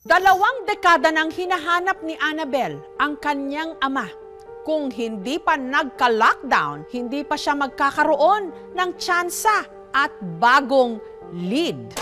2 dekada nang hinahanap ni Annabel ang kanyang ama. Kung hindi pa nagka-lockdown, hindi pa siya magkakaroon ng tsansa at bagong lead.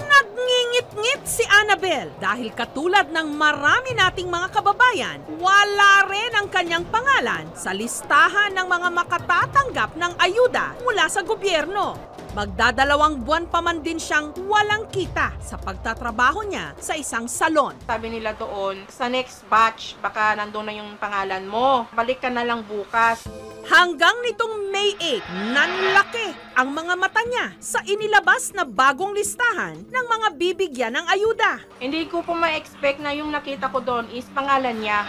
Nagngingit-ngit si Annabel dahil katulad ng marami nating mga kababayan, wala rin ang kanyang pangalan sa listahan ng mga makatatanggap ng ayuda mula sa gobyerno. Magdadalawang buwan pa man din siyang walang kita sa pagtatrabaho niya sa isang salon. Sabi nila doon, sa next batch, baka nandun na yung pangalan mo. Balik ka na lang bukas. Hanggang nitong May 8, nanlaki ang mga mata niya sa inilabas na bagong listahan ng mga bibigyan ng ayuda. Hindi ko po ma-expect na yung nakita ko doon is pangalan niya.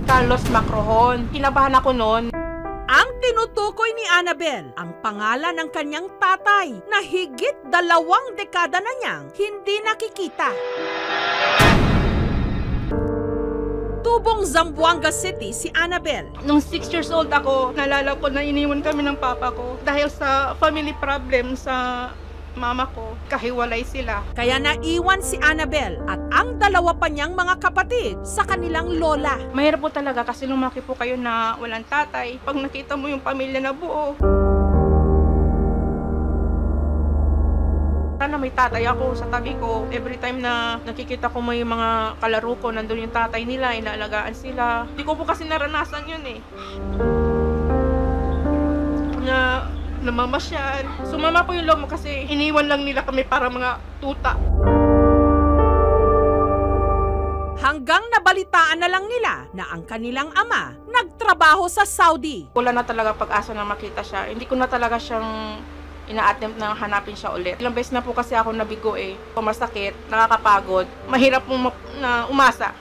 Carlos Macrohon. Kinabahan ako noon. Ang tinutukoy ni Annabel ang pangalan ng kanyang tatay na higit 2 dekada na niyang hindi nakikita. Tubong Zamboanga City si Annabel. Nung 6 years old ako, nalala ko na iniwan kami ng papa ko dahil sa family problem sa mama ko. Kahiwalay sila. Kaya naiwan si Annabel at ang 2 pa niyang mga kapatid sa kanilang lola. Mahirap po talaga kasi lumaki po kayo na walang tatay. Pag nakita mo yung pamilya na buo, sana may tatay ako sa tabi ko. Every time na nakikita ko may mga kalaro ko, nandun yung tatay nila, inaalagaan sila. Hindi ko po kasi naranasan yun eh. Na namamasyal. Sumama po yung loob kasi iniwan lang nila kami para mga tuta. Hanggang nabalitaan na lang nila na ang kanilang ama nagtrabaho sa Saudi. Wala na talaga pag-asa na makita siya. Hindi ko na talaga siyang ina-attempt na hanapin siya ulit. Ilang beses na po kasi ako nabigo eh. Masakit, nakakapagod, mahirap pong na umasa.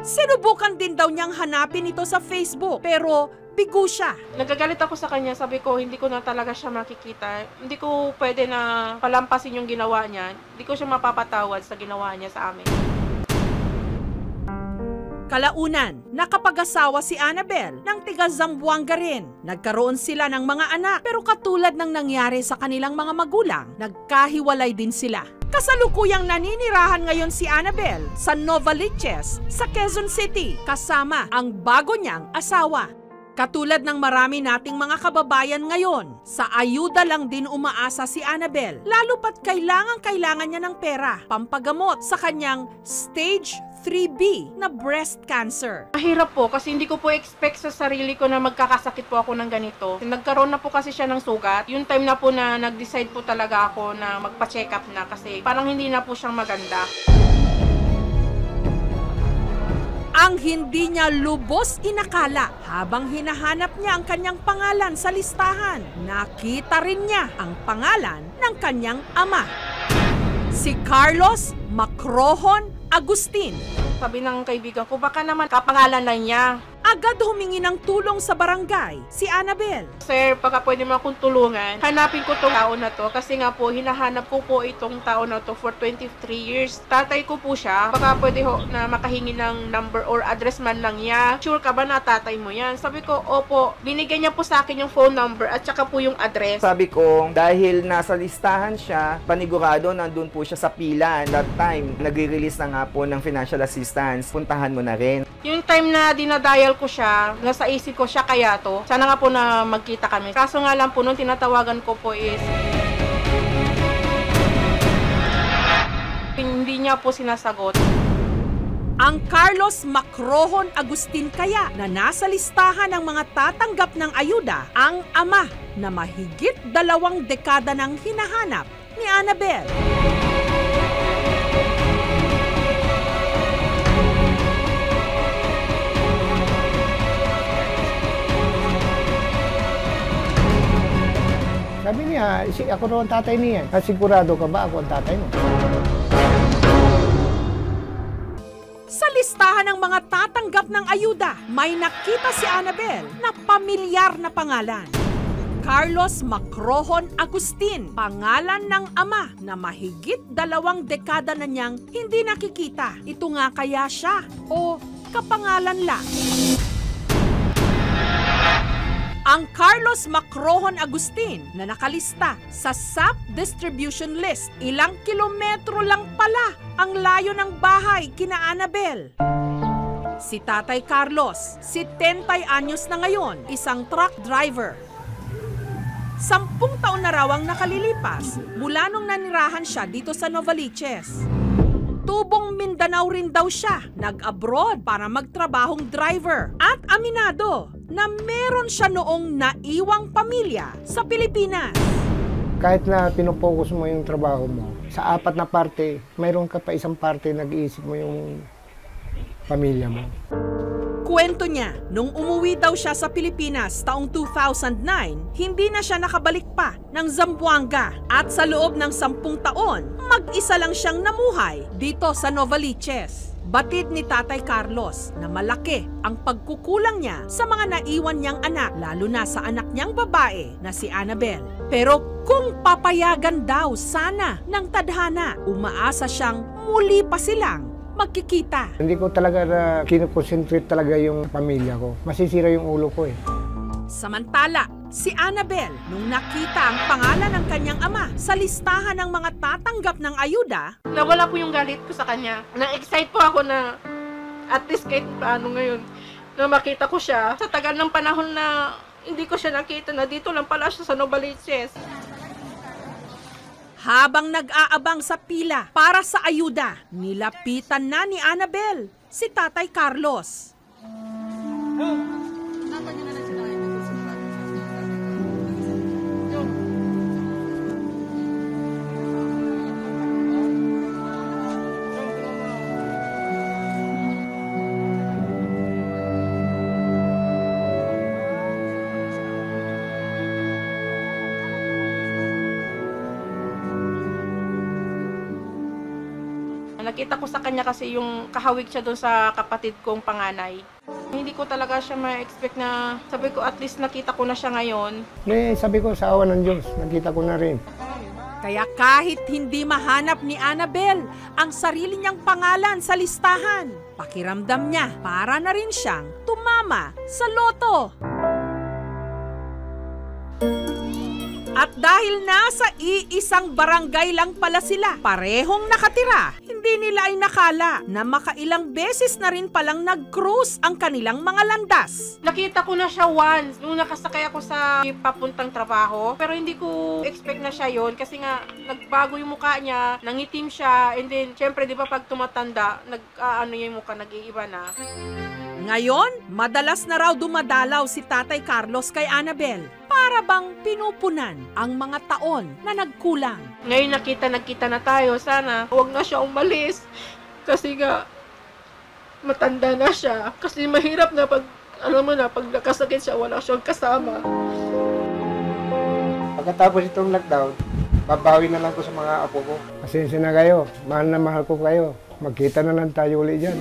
Sinubukan din daw niyang hanapin ito sa Facebook pero bigo siya. Nagagalit ako sa kanya, sabi ko hindi ko na talaga siya makikita. Hindi ko pwede na palampasin yung ginawa niya. Hindi ko siya mapapatawad sa ginawa niya sa amin. Kalaunan, nakapag-asawa si Annabel ng tiga Zamboanga rin. Nagkaroon sila ng mga anak pero katulad ng nangyari sa kanilang mga magulang, nagkahiwalay din sila. Kasalukuyang naninirahan ngayon si Annabel sa Novaliches sa Quezon City kasama ang bago niyang asawa. Katulad ng marami nating mga kababayan ngayon, sa ayuda lang din umaasa si Annabel, lalo pat kailangan niya ng pera, pampagamot sa kanyang stage 3B na breast cancer. Mahirap po kasi hindi ko po expect sa sarili ko na magkakasakit po ako ng ganito. Nagkaroon na po kasi siya ng sugat. Yung time na po na nag-decide po talaga ako na magpa-check up na kasi parang hindi na po siyang maganda. Ang hindi niya lubos inakala habang hinahanap niya ang kanyang pangalan sa listahan. Nakita rin niya ang pangalan ng kanyang ama. Si Carlos Macrohon Agustin. Sabi ng kaibigan ko, baka naman kapangalan lang niya. Agad humingi ng tulong sa barangay si Annabel. Sir, baka pwede mo akong tulungan. Hanapin ko itong tao na to kasi nga po, hinahanap ko po itong tao na to for 23 years. Tatay ko po siya. Baka pwede ho na makahingi ng number or address man lang niya. Sure ka ba na tatay mo yan? Sabi ko, opo. Binigyan niya po sa akin yung phone number at saka po yung address. Sabi ko, dahil nasa listahan siya, panigurado nandun po siya sa pila. That time, nagre-release na nga po ng financial assistance. Puntahan mo na rin. Yung time na dinadial ko siya, nasa isip ko siya kaya to. Sana nga po na magkita kami. Kaso nga lang po, nung tinatawagan ko po is hindi niya po sinasagot. Ang Carlos Macrohon Agustin kaya na nasa listahan ng mga tatanggap ng ayuda, ang ama na mahigit 2 dekada nang hinahanap ni Annabel. Sabi niya, ako raw ang tatay niya. Sigurado ka ba ako ang tatay mo? Sa listahan ng mga tatanggap ng ayuda, may nakita si Annabel na pamilyar na pangalan. Carlos Macrohon Agustin, pangalan ng ama na mahigit 2 dekada na niyang hindi nakikita. Ito nga kaya siya o kapangalan lang. ang Carlos Macrohon Agustin na nakalista sa SAP distribution list. Ilang kilometro lang pala ang layo ng bahay kina Annabel. Si Tatay Carlos, 70 anyos na ngayon, isang truck driver. 10 taon na raw ang nakalilipas mula nung nanirahan siya dito sa Novaliches. Tubong Mindanao rin daw siya, nag-abroad para magtrabahong driver at aminado na meron siya noong naiwang pamilya sa Pilipinas. Kahit na pinopokus mo yung trabaho mo, sa 4 na parte, mayroon ka pa isang parte nag-iisip mo yung pamilya mo. Kwento niya, nung umuwi daw siya sa Pilipinas taong 2009, hindi na siya nakabalik pa ng Zamboanga at sa loob ng 10 taon, mag-isa lang siyang namuhay dito sa Novaliches. Batid ni Tatay Carlos na malaki ang pagkukulang niya sa mga naiwan niyang anak, lalo na sa anak niyang babae na si Annabel. Pero kung papayagan daw sana ng tadhana, umaasa siyang muli pa silang magkikita. Hindi ko talaga na kinoconcentrate talaga yung pamilya ko. Masisira yung ulo ko eh. Samantala, si Annabel, nung nakita ang pangalan ng kanyang ama sa listahan ng mga tatanggap ng ayuda, Nawala po yung galit ko sa kanya. Na-excite po ako na at least kahit paano ngayon na makita ko siya. Sa tagal ng panahon na hindi ko siya nakita na dito lang pala siya sa Novaliches. habang nag-aabang sa pila para sa ayuda, nilapitan na ni Annabel si Tatay Carlos. Nakita ko sa kanya kasi yung kahawig siya doon sa kapatid kong panganay. Hindi ko talaga siya ma-expect na, sabi ko at least nakita ko na siya ngayon. Sabi ko sa awa ng Diyos, nakita ko na rin. Kaya kahit hindi mahanap ni Annabel ang sarili niyang pangalan sa listahan, pakiramdam niya para na rin siyang tumama sa loto. At dahil nasa iisang barangay lang pala sila, parehong nakatira, hindi nila ay nakala na makailang beses na rin palang nag-cruise ang kanilang mga landas. Nakita ko na siya once nung nakasakay ako sa papuntang trabaho. Pero hindi ko expect na siya yon kasi nga nagbago yung mukha niya, nangitim siya, and then syempre di ba pag tumatanda, yung mukha nag-iiba na. Ngayon, madalas na raw dumadalaw si Tatay Carlos kay Annabel para bang pinupunan ang mga taon na nagkulang. Ngayon nagkita na tayo, sana huwag na siya umalis kasi nga matanda na siya. Kasi mahirap na pag, pag nakasakit siya, wala siyang kasama. Pagkatapos itong lockdown, babawi na lang ko sa mga apo ko. Pasensya na kayo, mahal na mahal ko kayo. Magkita na lang tayo ulit dyan.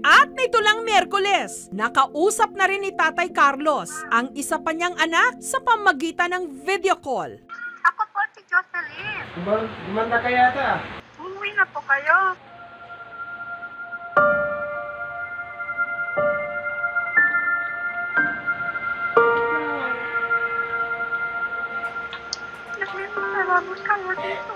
At nito lang Miyerkules, nakausap na rin ni Tatay Carlos ang isa pa niyang anak sa pamagitan ng video call. Ako po si Jocelyn. Gumanda ka yata. Umuwi na po kayo. Nagmimalaman ka mo dito.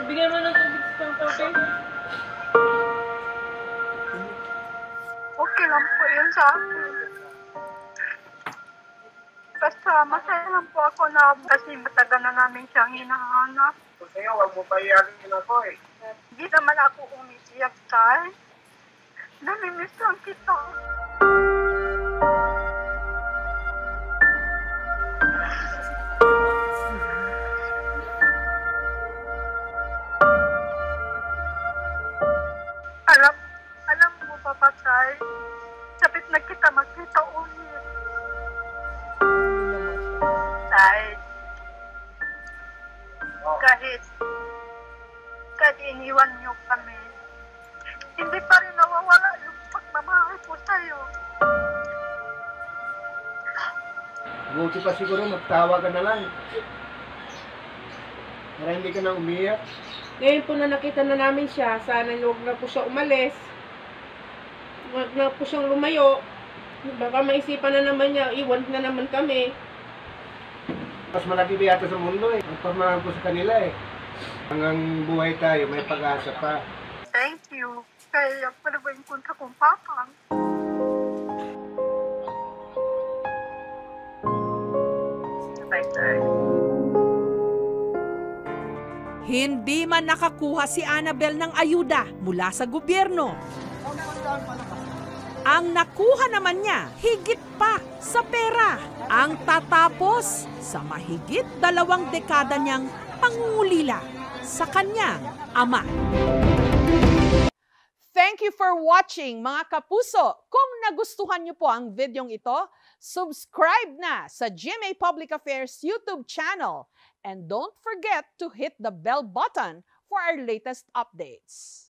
Bigyan mo ng tubig sa pang-tope. Okay lang po yun sa akin. Basta masaya lang po ako na kasi matagal na namin siyang hinahanap. Kasi huwag mo pa iyakin ako eh. Hindi naman ako umiiyak, Tay. Namimiss lang kita. Alam mo ba, Patay? Sabit na kita magkita ulit. Tay, kahit iniwan niyo kami, hindi pa rin nawawala yung pagmamahal ko sa'yo. Buti pa siguro magtawa ka na lang. Para hindi ka na umiyak. Ngayon po na nakita na namin siya, sana huwag na po siya umalis. Huwag na po siyang lumayo. Baka maisipan na naman niya, iwan na naman kami. Mas malaki ba yata sa mundo eh. Ang pamahal ko sa kanila eh. Hanggang buhay tayo, may pag-asa pa. Thank you. Kaya pala ba yung kunta kong papa? Hindi man nakakuha si Annabel ng ayuda mula sa gobyerno. Ang nakuha naman niya, higit pa sa pera. Ang tatapos sa mahigit 2 dekada niyang pangungulila sa kanyang ama. Thank you for watching, mga kapuso. Kung nagustuhan niyo po ang videong ito, subscribe na sa GMA Public Affairs YouTube channel. And don't forget to hit the bell button for our latest updates.